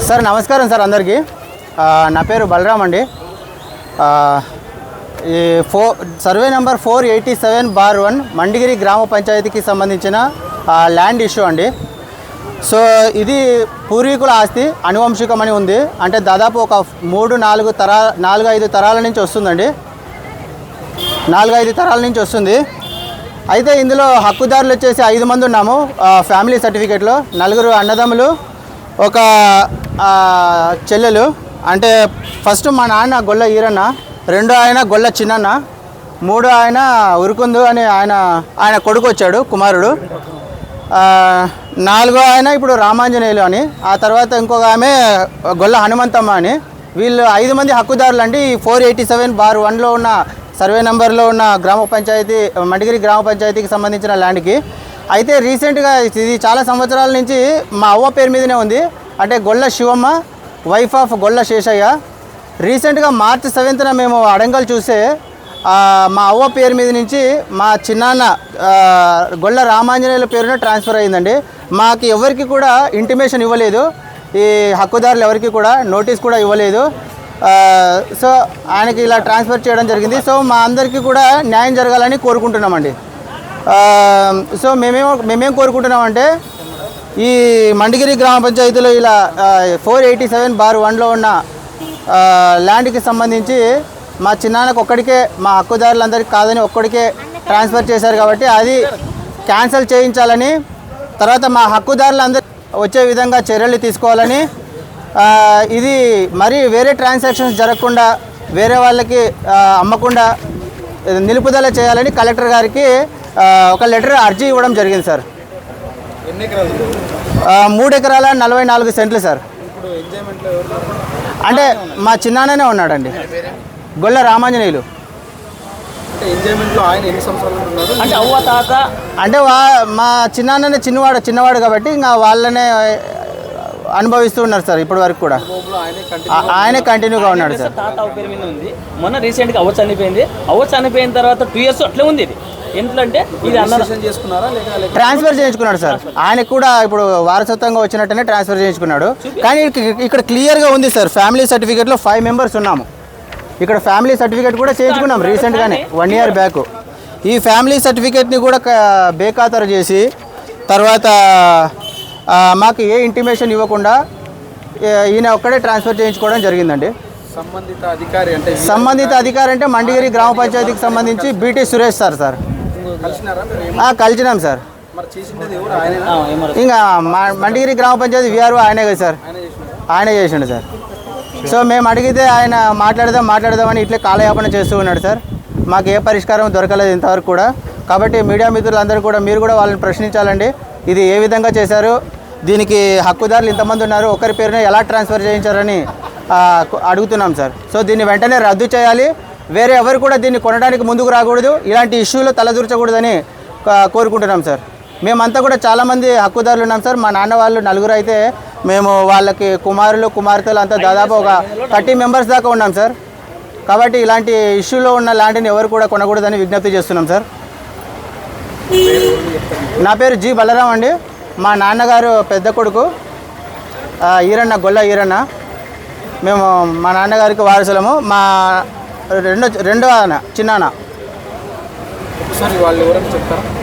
Sir నమస్కారం sir అందరికీ. నా పేరు బలరామ్ అండి. ఈ సర్వే నెంబర్ 487/1 మండిగిరి గ్రామ పంచాయతీకి సంబంధించిన ల్యాండ్ ఇష్యూ అండి. సో ఇది పూర్వీకుల ఆస్తి, అనువంశికమని ఉంది. అంటే దాదాపు ఒక 4-5 తరాల నుంచి వస్తుందండి. 4-5 తరాల నుంచి వస్తుంది. అయితే ఇందులో హక్కుదారులు వచ్చేసి 5 మంది ఉన్నాము. ఫ్యామిలీ సర్టిఫికేట్లో 4 అన్నదమ్ములు, ఒక చెల్లెలు. అంటే ఫస్ట్ మా నాన్న గొల్ల ఈరన్న, 2 ఆయన గొల్ల చిన్నన్న, 3 ఆయన ఉరుకుందు అని ఆయన కొడుకు వచ్చాడు, కుమారుడు. 4 ఆయన ఇప్పుడు రామాంజనేయులు అని, ఆ తర్వాత ఇంకొక ఆమె గొల్ల హనుమంతమ్మ అని. వీళ్ళు 5 మంది హక్కుదారులు అండి. 487/1లో ఉన్న సర్వే నెంబర్లో ఉన్న గ్రామ పంచాయతీ, మండిగిరి గ్రామ పంచాయతీకి సంబంధించిన ల్యాండ్కి. అయితే రీసెంట్గా ఇది చాలా సంవత్సరాల నుంచి మా అవ్వ పేరు మీదనే ఉంది. అంటే గొల్ల శివమ్మ, వైఫ్ ఆఫ్ గొల్ల శేషయ్య. రీసెంట్గా March 7న మేము అడంగల్ చూస్తే మా అవ్వ పేరు మీద నుంచి మా చిన్నాన్న గొల్ల రామాంజనేయుల పేరున ట్రాన్స్ఫర్ అయ్యిందండి. మాకు ఎవరికి కూడా ఇంటిమేషన్ ఇవ్వలేదు, ఈ హక్కుదారులు ఎవరికి కూడా నోటీస్ కూడా ఇవ్వలేదు. సో ఆయనకి ఇలా ట్రాన్స్ఫర్ చేయడం జరిగింది. సో మా అందరికీ కూడా న్యాయం జరగాలని కోరుకుంటున్నామండి. సో మేమేం కోరుకుంటున్నామంటే, ఈ మండిగిరి గ్రామ పంచాయతీలో ఇలా 487/1లో ఉన్న ల్యాండ్కి సంబంధించి మా చిన్నాన్నకు ఒక్కడికే, మా హక్కుదారులందరికీ కాదని ఒక్కడికే ట్రాన్స్ఫర్ చేశారు కాబట్టి అది క్యాన్సిల్ చేయించాలని, తర్వాత మా హక్కుదారులందరూ వచ్చే విధంగా చర్యలు తీసుకోవాలని, ఇది మరి వేరే ట్రాన్సాక్షన్స్ జరగకుండా వేరే వాళ్ళకి అమ్మకుండా నిలుపుదల చేయాలని కలెక్టర్ గారికి ఒక లెటర్ అర్జీ ఇవ్వడం జరిగింది సార్. 3 ఎకరాల 44 సెంట్లు సార్. అంటే మా చిన్నాన్ననే ఉన్నాడండి, గొల్ల రామాంజనేయులు. అంటే అవ్వ తాత అంటే మా చిన్నాన్ననే చిన్నవాడు కాబట్టి ఇంకా వాళ్ళనే అనుభవిస్తూ ఉన్నారు సార్. ఇప్పటి వరకు కూడా ఆయనే కంటిన్యూగా ఉన్నాడు సార్. తాత పేరు మీద ఉంది. మొన్న రీసెంట్గా అవ్వ చనిపోయింది. అవ్వ చనిపోయిన తర్వాత 2 years అట్లే ఉంది. ఇది ఎందుకంటే ఇది ట్రాన్స్ఫర్ చేయించుకున్నాడు సార్. ఆయనకు కూడా ఇప్పుడు వారసత్వంగా వచ్చినట్టనే ట్రాన్స్ఫర్ చేయించుకున్నాడు. కానీ ఇక్కడ క్లియర్గా ఉంది సార్, ఫ్యామిలీ సర్టిఫికేట్లో 5 members ఉన్నాము. ఇక్కడ ఫ్యామిలీ సర్టిఫికేట్ కూడా చేయించుకున్నాం రీసెంట్గానే, 1 year బ్యాక్. ఈ ఫ్యామిలీ సర్టిఫికేట్ని కూడా బేఖాతరు చేసి తర్వాత మాకు ఏ ఇంటిమేషన్ ఇవ్వకుండా ఈయన ఒక్కడే ట్రాన్స్ఫర్ చేయించుకోవడం జరిగిందండి. సంబంధిత అధికారి అంటే మండిగిరి గ్రామ పంచాయతీకి సంబంధించి బీటీ సురేష్ సార్. కలిసినాం సార్. ఇంకా మండిగిరి గ్రామ పంచాయతీ వీఆర్ఓ ఆయనే కదా సార్, ఆయనే చేసిండు సార్. సో మేము అడిగితే ఆయన మాట్లాడదామని ఇట్లే కాలయాపన చేస్తూ ఉన్నాడు సార్. మాకు ఏ పరిష్కారం దొరకలేదు ఇంతవరకు కూడా. కాబట్టి మీడియా మిత్రులందరూ కూడా మీరు కూడా వాళ్ళని ప్రశ్నించాలండి. ఇది ఏ విధంగా చేశారు, దీనికి హక్కుదారులు ఇంతమంది ఉన్నారు, ఒకరి పేరునే ఎలా ట్రాన్స్ఫర్ చేయించారని అడుగుతున్నాం సార్. సో దీన్ని వెంటనే రద్దు చేయాలి. వేరే ఎవరు కూడా దీన్ని కొనడానికి ముందుకు రాకూడదు, ఇలాంటి ఇష్యూలో తలదూర్చకూడదని కోరుకుంటున్నాం సార్. మేమంతా కూడా చాలామంది హక్కుదారులు ఉన్నాం సార్. మా నాన్న వాళ్ళు 4 అయితే మేము వాళ్ళకి కుమారులు కుమార్తెలు అంతా దాదాపు ఒక 30 members దాకా ఉన్నాం సార్. కాబట్టి ఇలాంటి ఇష్యూలో ఉన్న ల్యాండ్ని ఎవరు కూడా కొనకూడదని విజ్ఞప్తి చేస్తున్నాం సార్. నా పేరు జి బలరామ్ అండి. మా నాన్నగారు పెద్ద కొడుకు ఈరన్న, గొల్ల ఈరన్న. మేము మా నాన్నగారికి వారసులము. మా రెండో చిన్నాన్న. ఒకసారి వాళ్ళు ఎవరైనా చెప్తారా?